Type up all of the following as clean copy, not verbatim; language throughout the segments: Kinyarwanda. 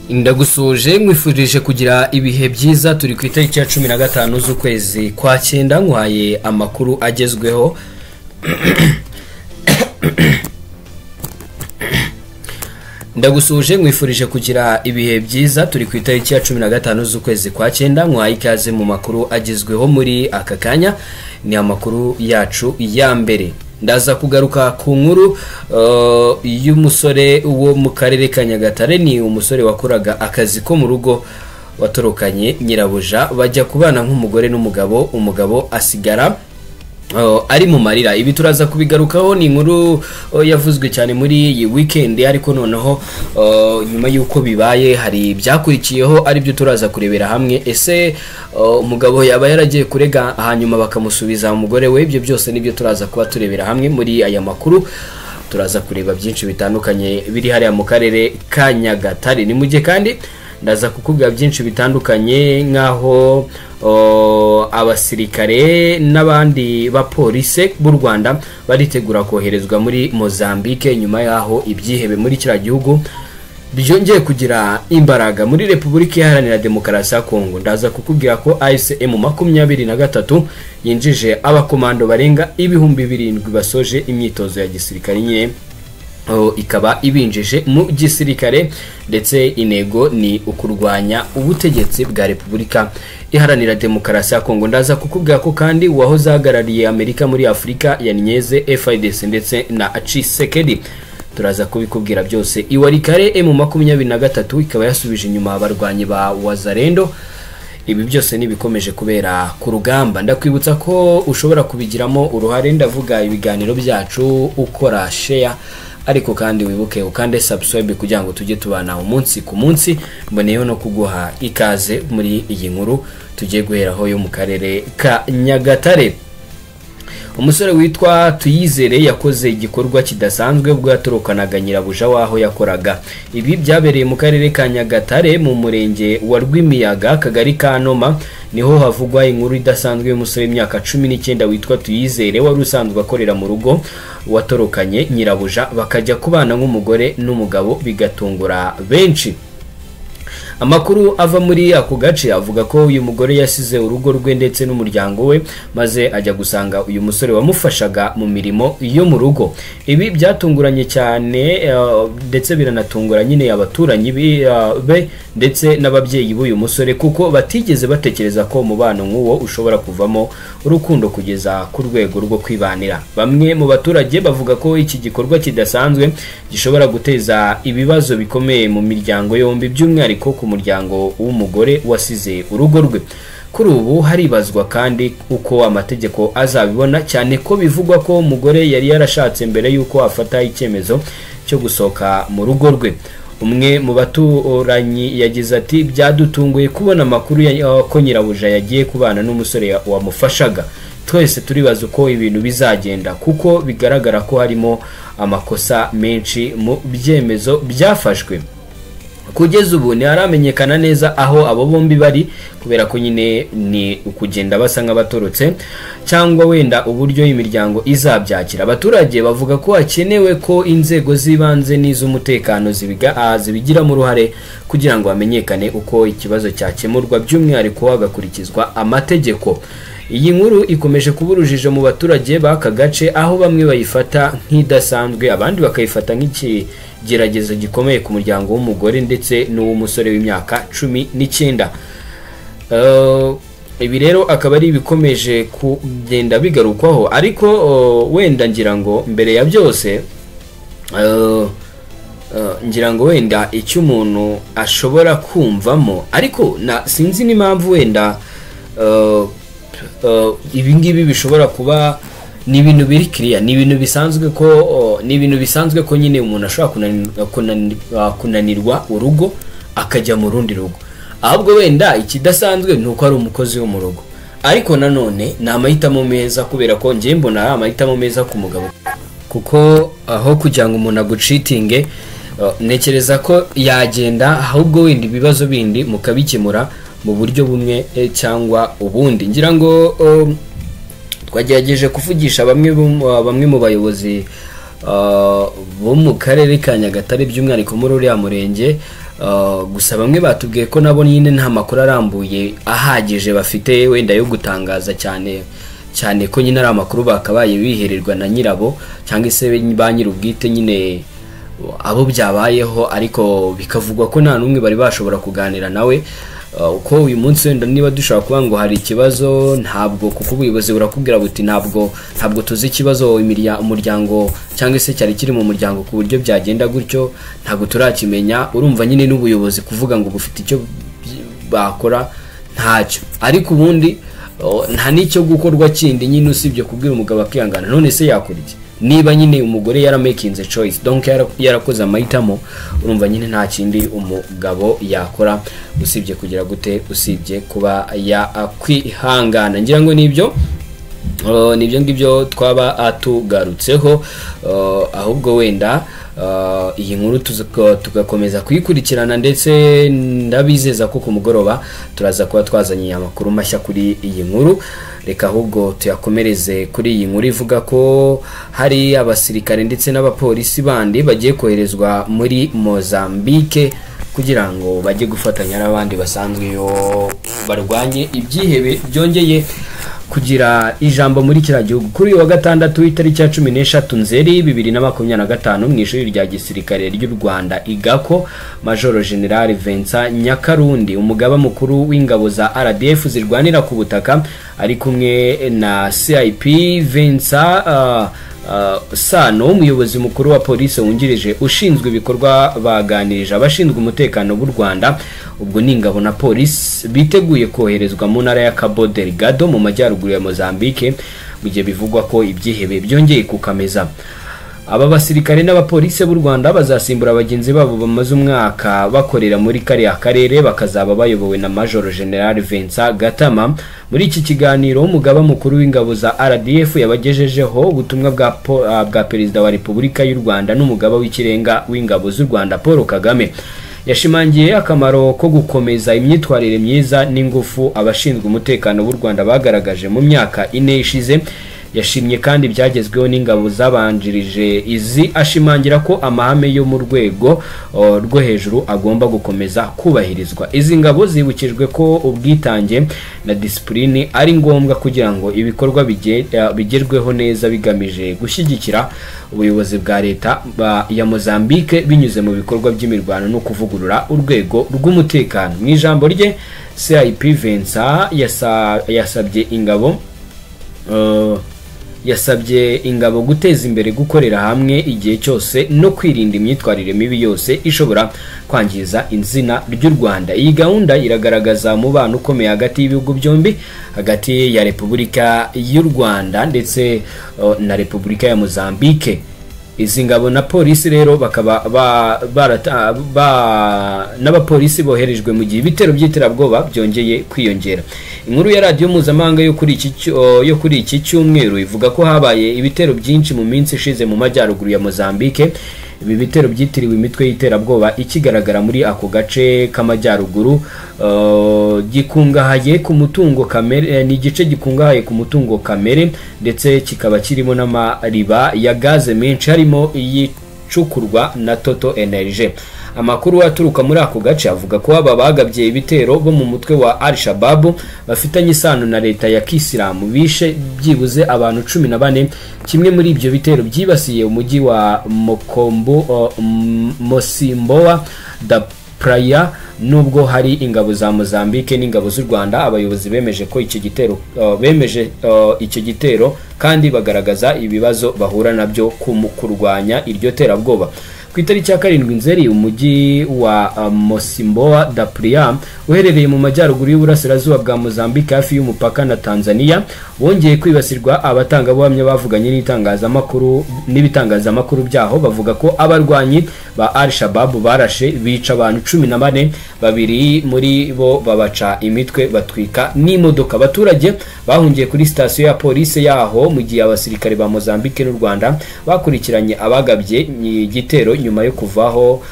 Ndagusuje mwifurije kugira ibihe byiza turi ku itariki ya 15 z'ukwezi kwa 9 nkwaye amakuru agezweho Ndagusuje mwifurije kugira ibihe byiza turi ku itariki ya 15 z'ukwezi kwa 9 nkwaye ikaze mu makuru agezweho muri aka kanya ni amakuru yacu ya mbere ndaza kugaruka ku nkuru y'umusore wo mu karere ka Nyagatare ni umusore wakoraga akazi ko mu rugo watorokanye nyirabuja bajya kubana nk'umugore n'umugabo umugabo asigara ari mu marira. Ibi turaza kubigarukaho ni inkuru yavuzwe cyane muri iyi weekend ariko noneho nyuma yuko bibaye hari byakurikiyeho ari byo turaza kurebera hamwe. Ese umugabo yaba yaragiye kurega hanyuma bakamusubiza umugore we? Ibyo byose nibyo turaza kuba turebera hamwe muri aya makuru. Turaza kureba byinshi bitandukanye biri hariya mu karere ka Nyagatare. Ni mujye kandi ndaza kukubwira byinshi bitandukanye nkaho abasirikare n'abandi bapolisi b'u Rwanda baritegura koherezwa muri Mozambique nyuma yaho ibyihebe muri kira gihugu byongeye kugira imbaraga. Muri Repubulika Iharanira Demokarasi ya Kongo ndaza kukubwira ko ICM 23 yinjije abakomando barenga 7,000 basoje imyitozo ya gisirikare nyine ikaba ibinjije mu gisirikare ndetse intego ni ukurwanya ubutegetsi bwa Repubulika Iharanira Demokarasi ya Kongo. Ndaza kukubwira ko kandi wahoze ahagarariye Amerika muri Afrika yanyeze FIDC ndetse na Tshisekedi. Turaza kubikubwira byose. Iwarikare M23 ikaba yasubije inyuma abarwanyi ba Wazalendo. Ibi byose nibikomeje kubera ku rugamba. Ndakwibutsa ko ushobora kubigiramo uruhare ndavuga ibiganiro byacu ukora share ariko kandi wibuke ukande subscribe kugira ngo tujye tubana umunsi ku munsi. Mboneyeho no kuguha ikaze muri iyi nkuru tugiye guheraho yo mu karere ka Nyagatare. Umusore witwa Tuyizere yakoze igikorwa kidasanzwe ubwo yatorokanaga nyirabuja waho yakoraga. Ibi byabereye mu karere ka Nyagatare mu murenge wa Rwimiyaga kagari ka Noma, niho havugwa inkuru idasanzwe y'umusore w'imyaka 19 witwa Tuyizere wari usanzwe akorera mu rugo watorokanye nyirabuja bakajya kubana nk'umugore n'umugabo bigatungura benshi. Amakuru ava muri ako gace avuga ko uyu mugore yasize urugo rwe ndetse n'umuryango we maze ajya gusanga uyu musore wamufashaga mu mirimo yo mu rugo. Ibi byatunguranye cyane ndetse biranatungura nyine abaturanyi be ndetse n'ababyeyi b'uyu musore kuko batigeze batekereza ko umubano nk'uwo ushobora kuvamo urukundo kugeza ku rwego rwo kwibanira. Bamwe mu baturage bavuga ko iki gikorwa kidasanzwe gishobora guteza ibibazo bikomeye mu miryango yombi by'umwihariko ku muryango w'umugore wasize urugo rwe. Kuri ubu haribazwa kandi uko amategeko azabibona cyane ko bivugwa ko umugore yari yarashatse mbere yuko afata icyemezo cyo gusoka mu rugo rwe. Umwe mu baturanyi yagize ati byadutunguye kubona amakuru ko nyirabuja yagiye kubana n'umusore wamufashaga. Twese turibaza uko ibintu bizagenda kuko bigaragara ko harimo amakosa menshi mu byemezo byafashwe. Kugeza ubu ntiharamenyekana neza aho abo bombi bari kubera ko nyine ni ukugenda basa nk'abatorotse cyangwa wenda uburyo imiryango izabyakira. Abaturage bavuga ko hakenewe ko inzego z'ibanze n'iz'umutekano zibigiramo uruhare kugira ngo hamenyekane uko ikibazo cyakemurwa by'umwihariko hagakurikizwa amategeko. Iyi nkuru ikomeje kuba urujijo mu baturage b'aka gace aho bamwe bayifata nk'idasanzwe abandi bakayifata nk'ikigeragezo gikomeye ku muryango w'umugore ndetse n'uw'umusore w'imyaka 19. Ibi rero akaba ari ibikomeje kugenda bigarukwaho ariko wenda ngira ngo mbere ya byose ngira ngo wenda icyo umuntu ashobora kumvamo ariko sinzi n'impamvu wenda ibi ngibi bishobora kuba ni ibintu biri clear, ni ibintu bisanzwe ko nyine umuntu ashobora kunanirwa urugo akajya mu rundi rugo. Ahubwo wenda ikidasanzwe nuko ari umukozi wo mu rugo ariko nanone ni amahitamo meza kubera ko ngiye mbona ari amahitamo meza ku mugabo kuko aho kugira ngo umuntu agucitinge nekereza ko yagenda ahubwo wenda ibibazo bindi mukabikemura mu buryo bumwe cyangwa ubundi. Ngira ngo twagerageje kuvugisha bamwe mu bayobozi bo mu karere ka Nyagatare by'umwihariko muri uriya murenge gusa bamwe batubwiye ko nabo nyine nta makuru arambuye ahagije bafite wenda yo gutangaza cyane ko nyine ari amakuru bakabaye bihererwa na nyirabo cyangwa se ba nyirubwite nyine abo byabayeho, ariko bikavugwa ko nta n'umwe bari bashobora kuganira nawe. Uko uyu munsi wenda niba dushaka kuba ngo hari ikibazo, ntabwo kuko ubuyobozi burakubwira buti ntabwo tuzi ikibazo umuryango cyangwa se cyari kiri mu muryango ku buryo byagenda gutyo, ntabwo turakimenya. Urumva nyine n'ubuyobozi kuvuga ngo bufite icyo bakora ntacyo, ariko ubundi nta n'icyo gukorwa kindi nyine usibye kubwira umugabo akihangana. None se yakora iki niba nyine umugore yaramakinze choice, donc yarakoze amahitamo? Urumva nyine nta kindi umugabo yakora usibye kugira gute, usibye kuba yakwihangana. Ngira ngo nibyo ngibyo twaba atugarutseho, ahubwo wenda iyi nkuru tugakomeza kuyikurikirana, ndetse ndabizeza ko ku mugoroba turaza kuba twazanye amakuru mashya kuri iyi nkuru. Reka ahubwo tuyakomereze kuri iyi nkuru ivuga ko hari abasirikare ndetse n'abapolisi bandi bagiye koherezwa muri Mozambique kugira ngo bajye gufatanya n'abandi basanzwe yo barwanye ibyihebe byongeye kugira ijambo muri kiriya gihugu. Kuri uyu wa gatandatu w'itariki ya 13 Nzeri 2025 mu ishuri rya gisirikare ry'u Rwanda igako, Major General Vincent Nyakarundi, umugaba mukuru w'ingabo za RDF zirwanira ku butaka, ari kumwe na CIP Vincent Sano, umuyobozi mukuru wa polisi wungirije ushinzwe ibikorwa, baganirije abashinzwe umutekano b'u Rwanda, ubwo n'ingabo na polisi biteguye koherezwa mu ntara ya Cabo Delgado mu majyaruguru ya Mozambique, mu gihe bivugwa ko ibyihebe byongeye kukameza. Aba basirikare n'abapolisi b'u Rwanda bazasimbura abagenzi babo bamaze umwaka bakorera muri kariya karere, bakazaba bayobowe na Major General Vincent Gatama. Muri iki kiganiro umugaba mukuru w'ingabo za RDF yabagejejeho ubutumwa bwa Perezida wa Repubulika y'u Rwanda n'umugaba w'ikirenga w'ingabo z'u Rwanda Paul Kagame. Yashimangiye akamaro ko gukomeza imyitwarire myiza n'ingufu abashinzwe umutekano b'u Rwanda bagaragaje mu myaka 4 ishize. Yashimye kandi byagezweho n'ingabo zabanjirije izi, ashimangira ko amahame yo mu rwego rwo hejuru agomba gukomeza kubahirizwa. Izi ngabo zibukijwe ko ubwitange na discipline ari ngombwa kugira ngo ibikorwa bigerweho neza, bigamije gushyigikira ubuyobozi bwa leta ya Mozambique binyuze mu bikorwa by'imirwano no kuvugurura urwego rw'umutekano. Mu ijambo rye, CIP Vincent yasabye ingabo guteza imbere gukorera hamwe igihe cyose no kwirinda imyitwarire mibi yose ishobora kwangiza izina ry'u Rwanda. Iyi gahunda iragaragaza umubano ukomeye hagati y'ibihugu byombi, hagati ya Repubulika y'u Rwanda ndetse na Repubulika ya Mozambique. Izi ngabo na polisi rero bakaba n'abapolisi boherejwe mu gihe ibitero by'iterabwoba byongeye kwiyongera. Inkuru ya radio mpuzamahanga yo kuri iki cyumweru ivuga ko habaye ibitero byinshi mu minsi ishize mu majyaruguru ya Mozambique. Ibi bitero byitiriwe imitwe y'iterabwoba ikigaragara muri ako gace k'amajyaruguru gikungahaye ku mutungo kamere, ni igice gikungahaye ku mutungo kamere, ndetse kikaba kirimo n'amariba ya gaze menshi harimo iyicukurwa na Total Energy. Amakuru aturuka muri ako gace avuga ko aba bagabye ibitero bo mu mutwe wa Al-Shabaab bafitanye isano na leta ya Kisilamu bishe byibuze abantu 14. Kimwe muri ibyo bitero byibasiye umujyi wa Mosimboa da Praia. Nubwo hari ingabo za Mozambique n'ingabo z'u Rwanda, abayobozi bemeje ko icyo gitero kandi bagaragaza ibibazo bahura nabyo kurwanya iryo terabwoba. Ku itariki ya 7 Nzeri, umujyi wa Mosimboa da Praia uherereye mu majyaruguru y'uburasirazuba bwa Mozambique hafi y'umupaka na Tanzania wongeye kwibasirwa. Abatangabuhamya bavuganye n'ibitangazamakuru byaho bavuga ko abarwanyi ba Al-Shabaab barashe bica abantu 14, babiri muri bo babaca imitwe batwika n'imodoka. Abaturage bahungiye kuri station ya polisi yaho mu gihe abasirikare ba Mozambique n'u Rwanda bakurikiranye abagabye igitero nyuma yo kuvaho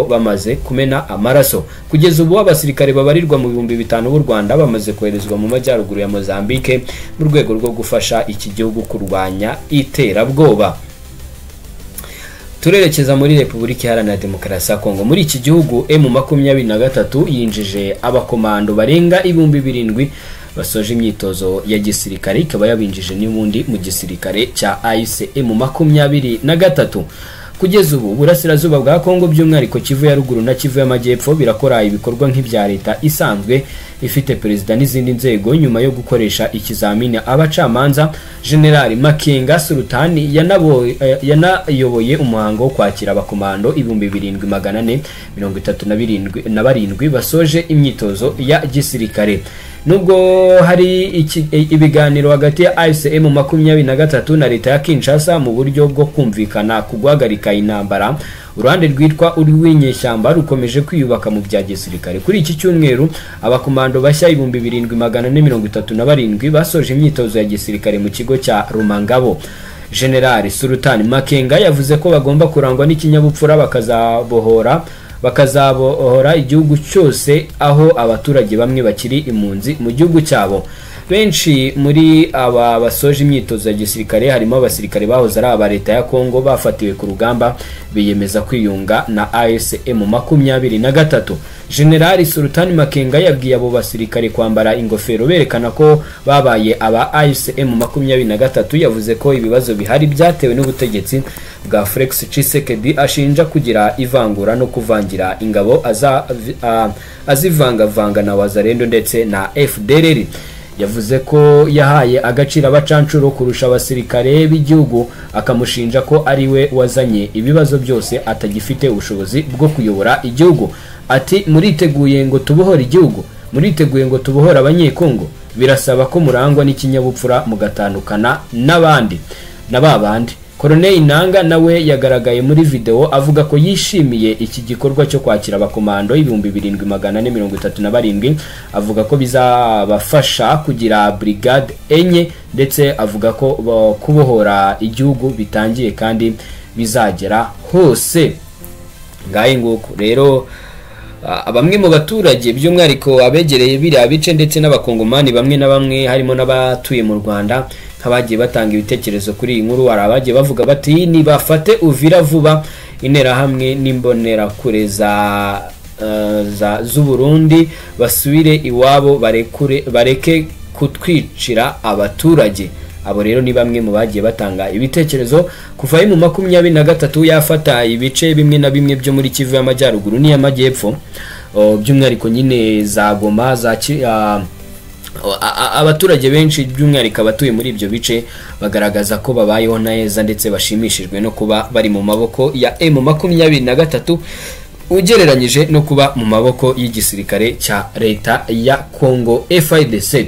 bamaze kumena amaraso. Kugeza ubu abasirikare babarirwa mu 5,000 b'u Rwanda bamaze koherezwa mu majyaruguru ya Mozambique mu rwego rwo gufasha iki gihugu kurwanya iterabwoba. turerekeza muri Repubulika Iharanira Demokarasi ya Kongo. Muri iki gihugu M23 yinjije abakomando barenga 7,000 basoje imyitozo ya gisirikare, ikaba yabinjije n'ubundi mu gisirikare cya M23. Kugeza ubu burasirazuba bwa Kongo by'umwihariko Kivu ya ruguru na Kivu y'amajyepfo birakora ibikorwa nk'ibya leta isanzwe ifite perezida n'izindi nzego nyuma yo gukoresha ikizamini abacamanza. General Makenga Sultani yanayoboye umuhango wo kwakira abakomando 7,437 basoje imyitozo ya gisirikare. Nubwo hari ibiganiro hagati ya M23 na leta ya Kinshasa mu buryo bwo kumvikana kugwagarika intambara, uruhande rwitwa urw'inyeshyamba rukomeje kwiyubaka mu bya gisirikare. Kuri iki cyumweru abakomando bashya 7,437 basoje imyitozo ya gisirikare mu kigo cya Rumangabo. General Sultani Makenga yavuze ko bagomba kurangwa n'ikinyabupfura bakazabohora igihugu cyose aho abaturage bamwe bakiri impunzi mu gihugu cyabo. Benshi muri aba basoje imyitozo ya gisirikare harimo abasirikare bahoze ari aba leta ya Kongo bafatiwe ku rugamba biyemeza kwiyunga na M23. General Sultani Makenga yabwiye abo basirikare kwambara ingofero berekana ko babaye aba M23. Yavuze ko ibibazo bihari byatewe n'ubutegetsi bwa Felix Tshisekedi ashinja kugira ivangura no kuvangira ingabo azivangavanga na Wazalendo ndetse na FDLR. Yavuze ko yahaye agaciro abacancuro kurusha abasirikare b'igihugu, akamushinja ko ari we wazanye ibibazo byose atagifite ubushobozi bwo kuyobora igihugu. Ati muriteguye ngo tubohore igihugu, muriteguye ngo tubohore abanyekongo, birasaba ko murangwa n'ikinyabupfura mugatandukana n'abandi n'ababandi. Colonel Nanga nawe yagaragaye muri video avuga ko yishimiye iki gikorwa cyo kwakira abakomando 7,437, avuga ko bizabafasha kugira brigade enye ndetse avuga ko kubohora igihugu bitangiye kandi bizagera hose. Ngaye nguko rero bamwe mu baturage by'umwihariko abegereye biriya bice ndetse n'abakongomani bamwe na bamwe harimo n'abatuye mu Rwanda nk'abagiye batanga ibitekerezo kuri iyi nkuru. Hari abagiye bavuga bati nibafate Uvira vuba, intera hamwe n'imbonera kure z'u Burundi basubire iwabo, bareke kutwicira abaturage. Abo rero ni bamwe mu bagiye batanga ibitekerezo. Kuva mu 23 yafata ibice bimwe na bimwe byo muri Kivu y'amajyaruguru n'iy'amajyepfo, by'umwihariko nyine za Goma za abaturage benshi by'umwihariko abatuye muri ibyo bice bagaragaza ko babayeho neza ndetse bashimishijwe no kuba bari mu maboko ya M23 ugereranyije no kuba mu maboko y'igisirikare cya leta ya Kongo FARDC.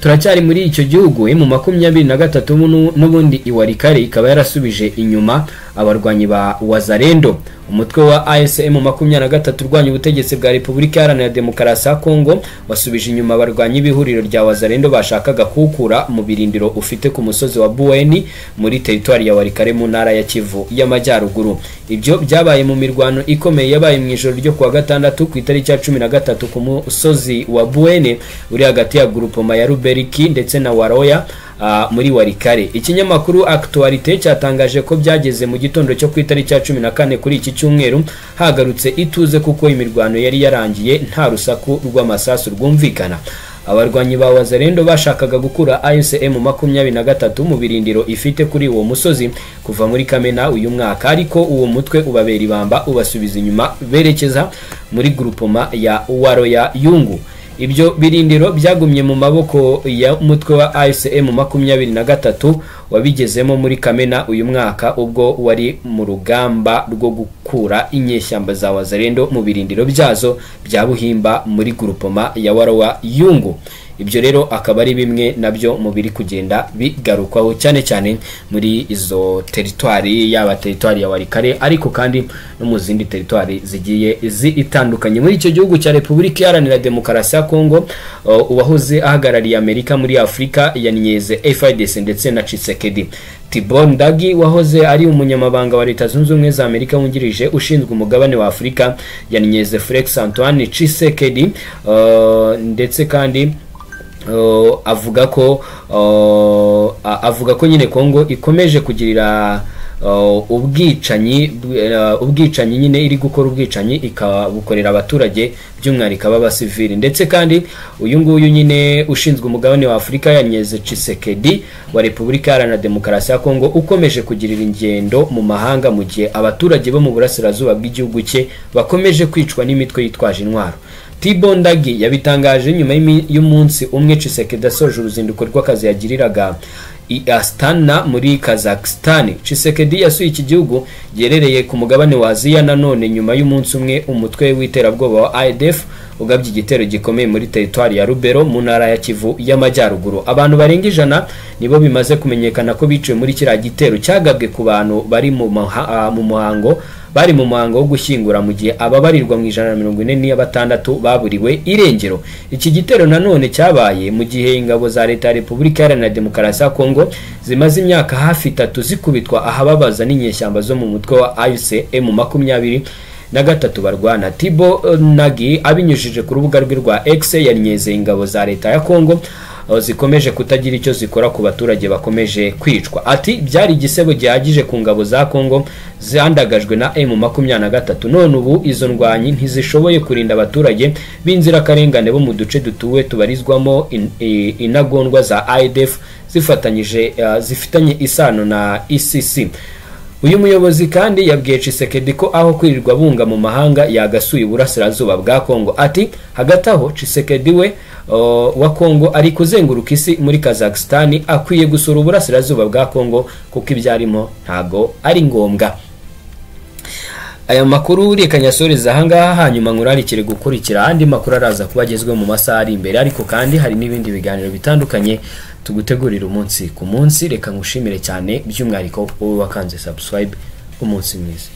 Turacyari muri icyo gihugu M23 n'ubundi iwarikare ikaba yarasubije inyuma abarwanyi ba Wazalendo. Umutwe wa M23 urwanya ubutegetsi bwa Repubulika Iharanira Demokarasi ya Kongo wasubije inyuma abarwanyi b'ihuriro rya Wazalendo bashakaga kukura mu birindiro ufite ku musozi wa Bueni muri teritwari ya Warikare mu ntara ya Kivu y'amajyaruguru. Ibyo byabaye mu mirwano ikomeye yabaye mu ijoro ryo kuwa gatandatu ku itariki ya 13 ku musozi wa Bueni uri hagati ya groupement ya Ruberiki ndetse na Waroya muri Warikare. Ikinyamakuru Actualité cyatangaje ko byageze mu gitondo cyo ku itariki ya 14 kuri iki cyumweru hagarutse ituze kuko imirwano yari yarangiye nta rusaku rw'amasasu rwumvikana. Abarwanyi ba Wazalendo bashakaga gukura M23 mu birindiro ifite kuri uwo musozi kuva muri Kamena uyu mwaka, ariko uwo mutwe ubabera ibamba ubasubiza inyuma berekeza muri groupement ya Waroya Yungu. Ibyo birindiro byagumye mu maboko ya mutwe wa M23 wabigezemo muri Kamena uyu mwaka ubwo wari mu rugamba rwo gukura inyeshyamba za Wazalendo mu birindiro byazo bya Buhimba muri groupement ya Waroya Yungu. Ibyo rero akaba ari bimwe nabyo mu biri kugenda bigarukwaho cyane cyane muri izo teritwari, yaba teritwari ya Warikare ariko kandi no mu zindi teritwari zigiye zitandukanye muri icyo gihugu cya Repubulika Iharanira Demokarasi ya Kongo. Uwahoze ahagarariye Amerika muri Afrika yanyeze FARDC ndetse na Tshisekedi. Tibor Ndagi wahoze ari umunyamabanga wa Leta Zunze Ubumwe za Amerika wungirije ushinzwe umugabane wa Afrika yanyeze Felix Antoine Tshisekedi, ndetse kandi avuga ko nyine Kongo ikomeje kugirira ubwicanyi nyine iri gukora ubwicanyi ikabukorera abaturage by'umwihariko b'abasivili. Ndetse kandi uyu nguyu nyine ushinzwe umugabane wa Afurika Yanyeze Tshisekedi wa Repubulika Iharanira Demokarasi ya Kongo ukomeje kugirira ingendo mu mahanga mu gihe abaturage bo mu burasirazuba bw'igihugu cye bakomeje kwicwa n'imitwe yitwaje intwaro. Thibault Ndagi yabitangaje nyuma y'umunsi umwe Tshisekedi asoje uruzinduko rw'akazi yagiriraga i Astana muri Kazakhstan. Tshisekedi yasuye iki gihugu giherereye ku mugabane wa Aziya nanone nyuma y'umunsi umwe umutwe w'iterabwoba wa ADF ugabye igitero gikomeye muri teritwari ya Rubero mu ntara ya Kivu y'Amajyaruguru. Abantu barenga 100 nibo bimaze kumenyekana ko biciwe muri kiriya gitero cyagabwe ku bantu bari mu muhango wo gushyingura mu gihe ababarirwa mu 146 baburiwe irengero. Iki gitero nanone cyabaye mu gihe ingabo za leta ya Repubulika Iharanira Demokarasi ya Kongo zimaze imyaka hafi 3 zikubitwa ahababaza n'inyeshyamba zo mu mutwe wa AFC/M23 barwana. Thibault Ndagi abinyujije ku rubuga rwe rwa X yanyeze ingabo za leta ya Kongo zikomeje kutagira icyo zikora ku baturage bakomeje kwicwa. Ati byari igisebo gihagije ku ngabo za Kongo zandagajwe na M23, none ubu izo ndwanyi ntizishoboye kurinda abaturage b'inzira karengane bo mu duce dutuwe tubarizwamo inagondwa za ADF zifitanye isano na ICC. Uyu muyobozi kandi yabwiye Tshisekedi ko aho kwirirwa bunga mu mahanga yagasuye burasirazuba bwa Kongo. Ati hagati aho Tshisekedi we wa Kongo ari kuzenguruka isi muri Kazakhstan akwiye gusura uburasirazuba bwa Kongo kuko ibyarimo ntago ari ngombwa. Aya makuru reka nyasoreza ahangaha hanyuma nkurarikire gukurikira andi makuru araza kubagezwe mu masaha ari imbere, ariko kandi hari n'ibindi biganiro bitandukanye tugutegurira umunsi ku munsi. Reka ngushimire cyane by'umwihariko wowe wakanze subscribe. Umunsi mwiza.